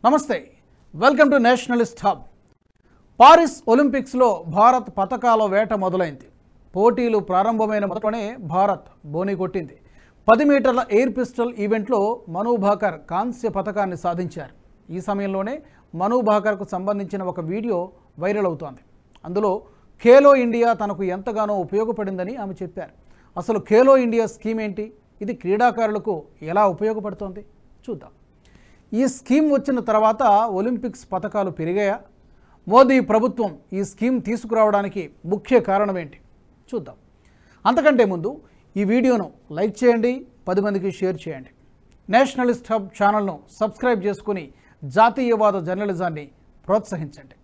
నమస్తే welcome to Nationalist hub. Paris ఒలింపిక్స్లో భారత్ పతకాల వేట మొదలైంది. పోటీలు ప్రారంభమైన మొదటనే భారత్ బోని కొట్టింది. 10 మీటర్ల ఎయిర్ పిస్టల్ ఈవెంట్లో మను భాకర్ కాంస్య పతకాన్ని సాధించారు. ఈ సమయంలోనే మను భాకర్కు సంబంధించిన ఒక వీడియో వైరల్ అవుతోంది. అందులో ఖేలో ఇండియా తనకు ఎంతగానో ఉపయోగపడిందని ఆమె చెప్పారు. అసలు ఖేలో ఇండియా స్కీమ్ ఏంటి, ఇది క్రీడాకారులకు ఎలా ఉపయోగపడుతోంది చూద్దాం. ఈ స్కీమ్ వచ్చిన తర్వాత ఒలింపిక్స్ పతకాలు పెరిగాయా? మోదీ ప్రభుత్వం ఈ స్కీమ్ తీసుకురావడానికి ముఖ్య కారణం ఏంటి చూద్దాం. అంతకంటే ముందు ఈ వీడియోను లైక్ చేయండి, 10 మందికి షేర్ చేయండి. నేషనలిస్ట్ హబ్ ఛానల్ను సబ్స్క్రైబ్ చేసుకుని జాతీయవాద జర్నలిజాన్ని ప్రోత్సహించండి.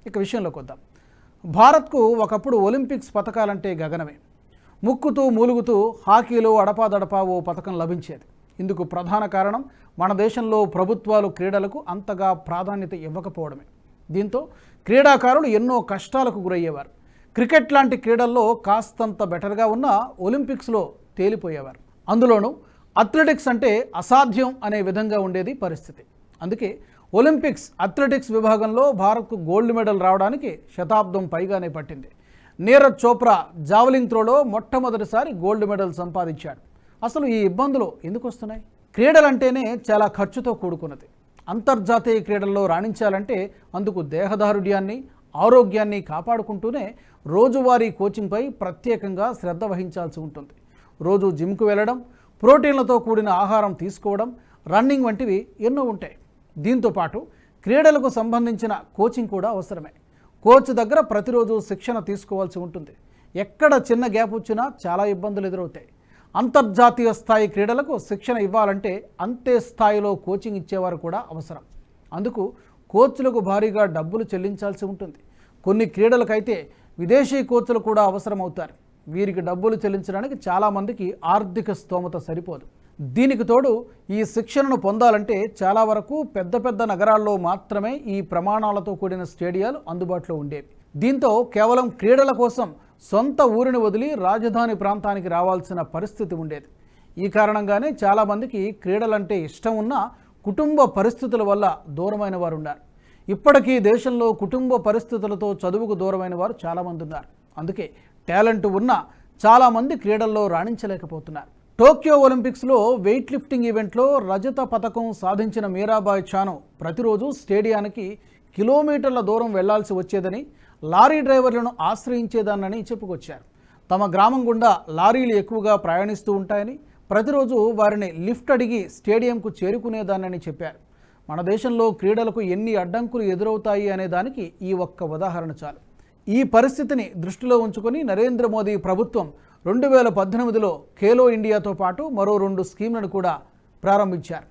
ఇక విషయంలోకి వద్దాం. భారత్కు ఒకప్పుడు ఒలింపిక్స్ పతకాలంటే గగనమే. ముక్కుతూ మూలుగుతూ హాకీలో అడపాదడపా ఓ పతకం లభించేది. ఇందుకు ప్రధాన కారణం మన దేశంలో ప్రభుత్వాలు క్రీడలకు అంతగా ప్రాధాన్యత ఇవ్వకపోవడమే. దీంతో క్రీడాకారులు ఎన్నో కష్టాలకు గురయ్యేవారు. క్రికెట్ లాంటి క్రీడల్లో కాస్తంత బెటర్గా ఉన్న ఒలింపిక్స్లో తేలిపోయేవారు. అందులోనూ అథ్లెటిక్స్ అంటే అసాధ్యం అనే విధంగా ఉండేది పరిస్థితి. అందుకే ఒలింపిక్స్ అథ్లెటిక్స్ విభాగంలో భారత్కు గోల్డ్ మెడల్ రావడానికి శతాబ్దం పైగానే పట్టింది. నీరజ్ చోప్రా జావలింగ్ త్రోలో మొట్టమొదటిసారి గోల్డ్ మెడల్ సంపాదించాడు. అసలు ఈ ఇబ్బందులు ఎందుకు వస్తున్నాయి? క్రీడలంటేనే చాలా ఖర్చుతో కూడుకున్నది. అంతర్జాతీయ క్రీడల్లో రాణించాలంటే అందుకు దేహదారుఢ్యాన్ని, ఆరోగ్యాన్ని కాపాడుకుంటూనే రోజువారీ కోచింగ్పై ప్రత్యేకంగా శ్రద్ధ వహించాల్సి ఉంటుంది. రోజు జిమ్కు వెళ్ళడం, ప్రోటీన్లతో కూడిన ఆహారం తీసుకోవడం, రన్నింగ్ వంటివి ఎన్నో ఉంటాయి. దీంతోపాటు క్రీడలకు సంబంధించిన కోచింగ్ కూడా అవసరమే. కోచ్ దగ్గర ప్రతిరోజు శిక్షణ తీసుకోవాల్సి ఉంటుంది. ఎక్కడ చిన్న గ్యాప్ వచ్చినా చాలా ఇబ్బందులు ఎదురవుతాయి. అంతర్జాతీయ స్థాయి క్రీడలకు శిక్షణ ఇవ్వాలంటే అంతే స్థాయిలో కోచింగ్ ఇచ్చేవారు కూడా అవసరం. అందుకు కోచ్లకు భారీగా డబ్బులు చెల్లించాల్సి ఉంటుంది. కొన్ని క్రీడలకైతే విదేశీ కోచ్లు కూడా అవసరం అవుతారు. వీరికి డబ్బులు చెల్లించడానికి చాలామందికి ఆర్థిక స్తోమత సరిపోదు. దీనికి తోడు ఈ శిక్షణను పొందాలంటే చాలా వరకు పెద్ద పెద్ద నగరాల్లో మాత్రమే ఈ ప్రమాణాలతో కూడిన స్టేడియాలు అందుబాటులో ఉండేవి. దీంతో కేవలం క్రీడల కోసం సొంత ఊరిని వదిలి రాజధాని ప్రాంతానికి రావాల్సిన పరిస్థితి ఉండేది. ఈ కారణంగానే చాలామందికి క్రీడలంటే ఇష్టం ఉన్నా కుటుంబ పరిస్థితుల వల్ల దూరమైన వారు ఉన్నారు. ఇప్పటికీ దేశంలో కుటుంబ పరిస్థితులతో చదువుకు దూరమైన వారు చాలామంది ఉన్నారు. అందుకే టాలెంట్ ఉన్నా చాలామంది క్రీడల్లో రాణించలేకపోతున్నారు. టోక్యో ఒలింపిక్స్లో వెయిట్ లిఫ్టింగ్ ఈవెంట్లో రజత పథకం సాధించిన మీరాబాయ్ చాను ప్రతిరోజు స్టేడియానికి కిలోమీటర్ల దూరం వెళ్లాల్సి వచ్చేదని, లారీ డ్రైవర్లను ఆశ్రయించేదానని చెప్పుకొచ్చారు. తమ గ్రామం గుండా లారీలు ఎక్కువగా ప్రయాణిస్తూ ఉంటాయని, ప్రతిరోజు వారిని లిఫ్ట్ అడిగి స్టేడియంకు చేరుకునేదానని చెప్పారు. మన దేశంలో క్రీడలకు ఎన్ని అడ్డంకులు ఎదురవుతాయి అనే దానికి ఈ ఒక్క ఉదాహరణ చాలు. ఈ పరిస్థితిని దృష్టిలో ఉంచుకొని నరేంద్ర మోదీ ప్రభుత్వం 2018లో ఖేలో ఇండియాతో పాటు మరో 2 స్కీమ్లను కూడా ప్రారంభించారు.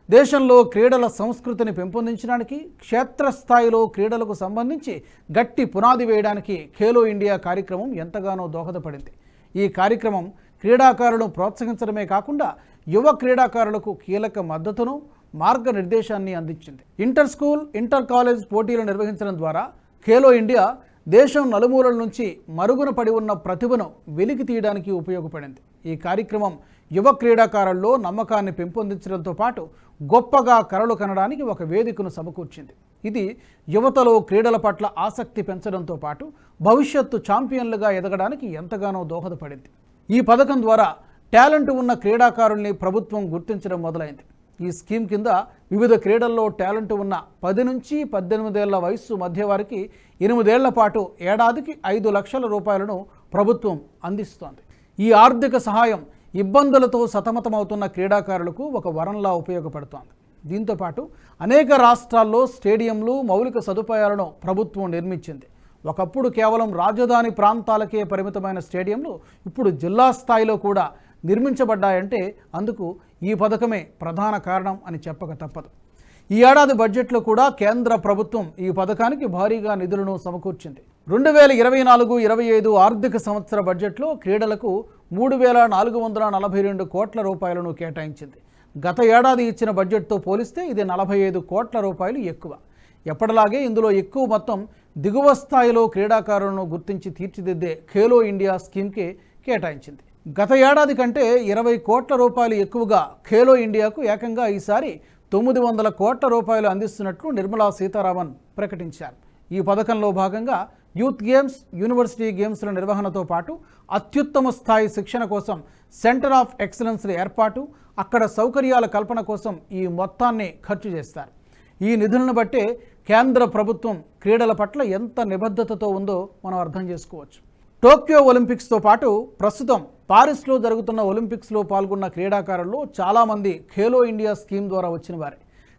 దేశంలో క్రీడల సంస్కృతిని పెంపొందించడానికి, క్షేత్రస్థాయిలో క్రీడలకు సంబంధించి గట్టి పునాది వేయడానికి ఖేలో ఇండియా కార్యక్రమం ఎంతగానో దోహదపడింది. ఈ కార్యక్రమం క్రీడాకారులను ప్రోత్సహించడమే కాకుండా యువ క్రీడాకారులకు కీలక మద్దతును, మార్గనిర్దేశాన్ని అందించింది. ఇంటర్ స్కూల్, ఇంటర్ కాలేజ్ పోటీలు నిర్వహించడం ద్వారా ఖేలో ఇండియా దేశం నలుమూలల నుంచి మరుగున పడి ఉన్న ప్రతిభను వెలికి తీయడానికి ఉపయోగపడింది. ఈ కార్యక్రమం యువ క్రీడాకారుల్లో నమ్మకాన్ని పెంపొందించడంతో పాటు గొప్పగా కలలు కనడానికి ఒక వేదికను సమకూర్చింది. ఇది యువతలో క్రీడల పట్ల ఆసక్తి పెంచడంతో పాటు భవిష్యత్తు ఛాంపియన్లుగా ఎదగడానికి ఎంతగానో దోహదపడింది. ఈ పథకం ద్వారా టాలెంట్ ఉన్న క్రీడాకారుల్ని ప్రభుత్వం గుర్తించడం మొదలైంది. ఈ స్కీమ్ కింద వివిధ క్రీడల్లో టాలెంట్ ఉన్న 10 నుంచి 18 ఏళ్ల వయస్సు మధ్య వారికి 8 ఏళ్ల పాటు ఏడాదికి 5 లక్షల రూపాయలను ప్రభుత్వం అందిస్తోంది. ఈ ఆర్థిక సహాయం ఇబ్బందులతో సతమతమవుతున్న క్రీడాకారులకు ఒక వరంలా ఉపయోగపడుతోంది. దీంతోపాటు అనేక రాష్ట్రాల్లో స్టేడియంలు, మౌలిక సదుపాయాలను ప్రభుత్వం నిర్మించింది. ఒకప్పుడు కేవలం రాజధాని ప్రాంతాలకే పరిమితమైన స్టేడియంలు ఇప్పుడు జిల్లా స్థాయిలో కూడా నిర్మించబడ్డాయంటే అందుకు ఈ పథకమే ప్రధాన కారణం అని చెప్పక తప్పదు. ఈ ఏడాది బడ్జెట్లో కూడా కేంద్ర ప్రభుత్వం ఈ పథకానికి భారీగా నిధులను సమకూర్చింది. 2024-25 ఆర్థిక సంవత్సర బడ్జెట్లో క్రీడలకు 3,442 కోట్ల రూపాయలను కేటాయించింది. గత ఏడాది ఇచ్చిన బడ్జెట్తో పోలిస్తే ఇది 45 కోట్ల రూపాయలు ఎక్కువ. ఎప్పటిలాగే ఇందులో ఎక్కువ మొత్తం దిగువ స్థాయిలో క్రీడాకారులను గుర్తించి తీర్చిదిద్దే ఖేలో ఇండియా స్కీమ్కే కేటాయించింది. గత ఏడాది కంటే 20 కోట్ల రూపాయలు ఎక్కువగా ఖేలో ఇండియాకు ఏకంగా ఈసారి 900 కోట్ల రూపాయలు అందిస్తున్నట్లు నిర్మలా సీతారామన్ ప్రకటించారు. ఈ పథకంలో భాగంగా యూత్ గేమ్స్, యూనివర్సిటీ గేమ్స్ల నిర్వహణతో పాటు అత్యుత్తమ స్థాయి శిక్షణ కోసం సెంటర్ ఆఫ్ ఎక్సలెన్స్ల ఏర్పాటు, అక్కడ సౌకర్యాల కల్పన కోసం ఈ మొత్తాన్ని ఖర్చు చేస్తారు. ఈ నిధులను బట్టే కేంద్ర ప్రభుత్వం క్రీడల పట్ల ఎంత నిబద్ధతతో ఉందో మనం అర్థం చేసుకోవచ్చు. టోక్యో ఒలింపిక్స్తో పాటు ప్రస్తుతం పారిస్లో జరుగుతున్న ఒలింపిక్స్లో పాల్గొన్న క్రీడాకారుల్లో చాలామంది ఖేలో ఇండియా స్కీమ్ ద్వారా వచ్చిన వారే.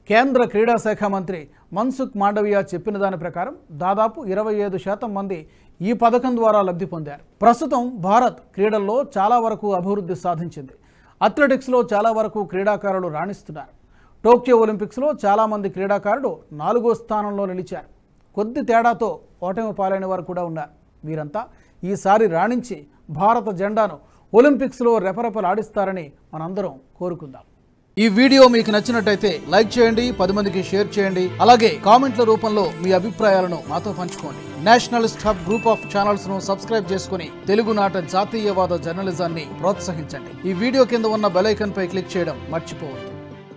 కేంద్ర క్రీడా శాఖ మంత్రి మన్సుఖ్ మాండవియా చెప్పిన దాని ప్రకారం దాదాపు 25% మంది ఈ పథకం ద్వారా లబ్ధి పొందారు. ప్రస్తుతం భారత్ క్రీడల్లో చాలా వరకు అభివృద్ధి సాధించింది. అథ్లెటిక్స్లో చాలా వరకు క్రీడాకారులు రాణిస్తున్నారు. టోక్యో ఒలింపిక్స్లో చాలామంది క్రీడాకారులు 4వ స్థానంలో నిలిచారు. కొద్ది తేడాతో ఓటమి పాలైన వారు కూడా ఉన్నారు. వీరంతా ఈసారి రాణించి భారత జెండాను ఒలింపిక్స్లో రెపరెపలాడిస్తారని మనందరం కోరుకుందాం. ఈ వీడియో మీకు నచ్చినట్టయితే లైక్ చేయండి, 10 మందికి షేర్ చేయండి. అలాగే కామెంట్ల రూపంలో మీ అభిప్రాయాలను మాతో పంచుకోండి. Nationalist hub group of channels ను సబ్స్క్రైబ్ చేసుకుని తెలుగునాట జాతీయవాద జర్నలిజాన్ని ప్రోత్సహించండి. ఈ వీడియో కింద ఉన్న బెల్ ఐకాన్ పై క్లిక్ చేయడం మర్చిపోవద్దు.